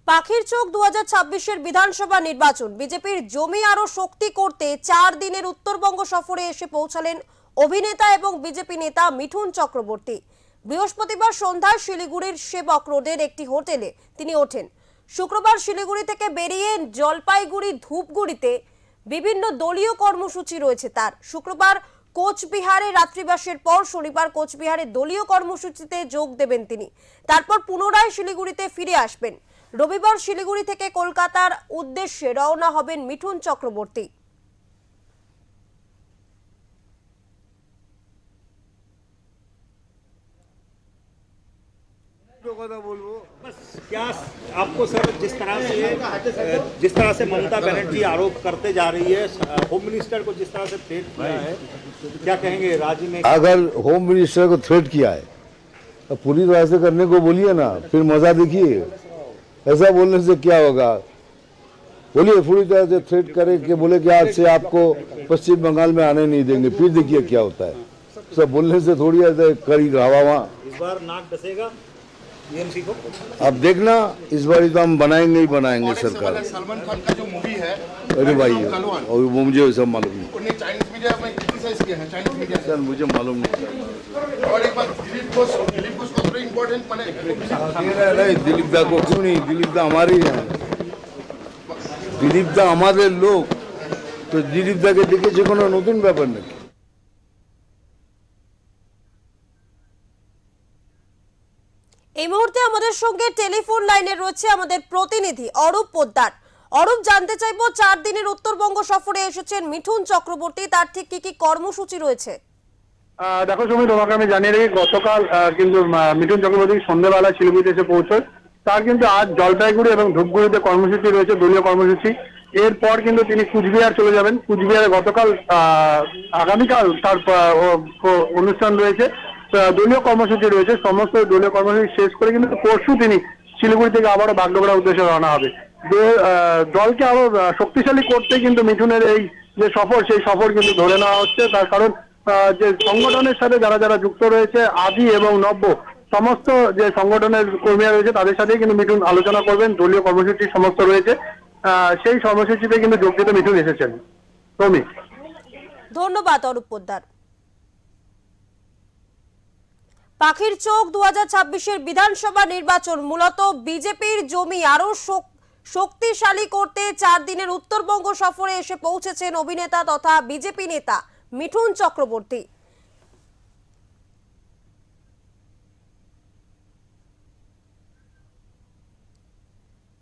পাখির চোখ 2026-এর বিধানসভা নির্বাচন। বিজেপির জমি আরো শক্তি করতে 4 দিনের উত্তরবঙ্গ সফরে এসে পৌঁছালেন অভিনেতা এবং বিজেপি নেতা মিঠুন চক্রবর্তী। বৃহস্পতিবার সন্ধ্যায় শিলিগুড়ির সেবক রোডের একটি হোটেলে তিনি ওঠেন। শুক্রবার শিলিগুড়ি থেকে বেরিয়ে জলপাইগুড়ি ধূপগুড়িতে বিভিন্ন দলীয় কর্মসূচি রয়েছে তার। শুক্রবার কোচবিহারে রাত্রিবাসের পর শনিবার কোচবিহারে দলীয় কর্মসূচিতে যোগ দেবেন তিনি। তারপর পুনরায় শিলিগুড়িতে ফিরে আসবেন। রবিবার শিলিগুড়ি থেকে কলকাতার উদ্দেশ্যে রওনা হবেন মিঠুন চক্রবর্তী। बस क्या आपको सर जिस तरह से ममता बनर्जी आरोप करते जा रही है, होम मिनिस्टर को जिस तरह से थ्रेट किया है, क्या कहेंगे राज्य में? अगर होम मिनिस्टर को थ्रेट किया है तो पूरी तरह से करने को बोलिए ना, फिर मजा देखिए। ऐसा बोलने से क्या होगा? बोलिए पूरी तरह से थ्रेट करे कि बोले कि आज से आपको पश्चिम बंगाल में आने नहीं देंगे, फिर देखिए क्या होता है। सब बोलने से थोड़ी ऐसे करी हवा वहाँ। इस बार नाक डसेगा टीएमसी को। अब देखना, इस बार तो हम बनाएंगे ही बनाएंगे सरकार। सलमान खान का जो मूवी है, अरे भाई और वो मुझे सब मालूम नहीं उन्हें चाइनीज मीडिया में क्रिटिसाइज किया है, चाइनीज मीडिया सर, मुझे मालूम नहीं। और एक बात दिलीप घोष को थोड़ा इम्पोर्टेंट माने नहीं, दिलीप दा को क्यों नहीं? दिलीप दा हमारे हैं, दिलीप दा हमारे लोग, तो दिलीप दा के दिखे কোনো নতুন ব্যাপার নাকি? এই মুহূর্তে আমাদের সঙ্গে টেলিফোন লাইনে রয়েছে আমাদের প্রতিনিধি অরূপ পোদ্দার। অরূপ, জানতে চাইবো 4 দিনের উত্তরবঙ্গ সফরে এসেছেন মিঠুন চক্রবর্তী, তার ঠিক কি কি কর্মসূচি রয়েছে? দেখো সুমি, তোমাকে আমি জানিয়ে রাখি, গতকাল কিন্তু মিঠুন চক্রবর্তী সন্ধ্যাবেলা শিলিগুড়িতে এসে পৌঁছয়। তার কিন্তু আজ জলপাইগুড়ি এবং ধূপগুড়িতে কর্মসূচি রয়েছে, দলীয় কর্মসূচি। এরপর কিন্তু তিনি কুচবিহার চলে যাবেন। কুচবিহারে গতকাল আগামীকাল তার অনুষ্ঠান রয়েছে, দলীয় কর্মসূচি রয়েছে। সমস্ত দলীয় কর্মসূচি শেষ করে কিন্তু পরশু তিনি শিলিগুড়ি থেকে আবারও বাগডোগরার উদ্দেশ্যে রওনা হবে। দলকে আরো শক্তিশালী করতে কিন্তু মিঠুনের এই যে সফর, সেই সফর কিন্তু ধরে নেওয়া হচ্ছে। তার কারণ যে সংগঠনের সাথে যারা যারা যুক্ত রয়েছে, আদি এবং নব্য সমস্ত যে সংগঠনের কর্মীরা রয়েছে, তাদের সাথেই কিন্তু মিঠুন আলোচনা করবেন। দলীয় কর্মসূচি সমস্ত রয়েছে, সেই কর্মসূচিতে কিন্তু যোগ দিতে মিঠুন এসেছেন। শ্রমিক, ধন্যবাদ অরূপ পোদ্দার। পাখির চোখ 2026-এর বিধানসভা নির্বাচন মূলত বিজেপির জমি আরো শক্তিশালী করতে 4 দিনের উত্তরবঙ্গ সফরে এসে পৌঁছেছেন অভিনেতা তথা বিজেপি নেতা মিঠুন চক্রবর্তী।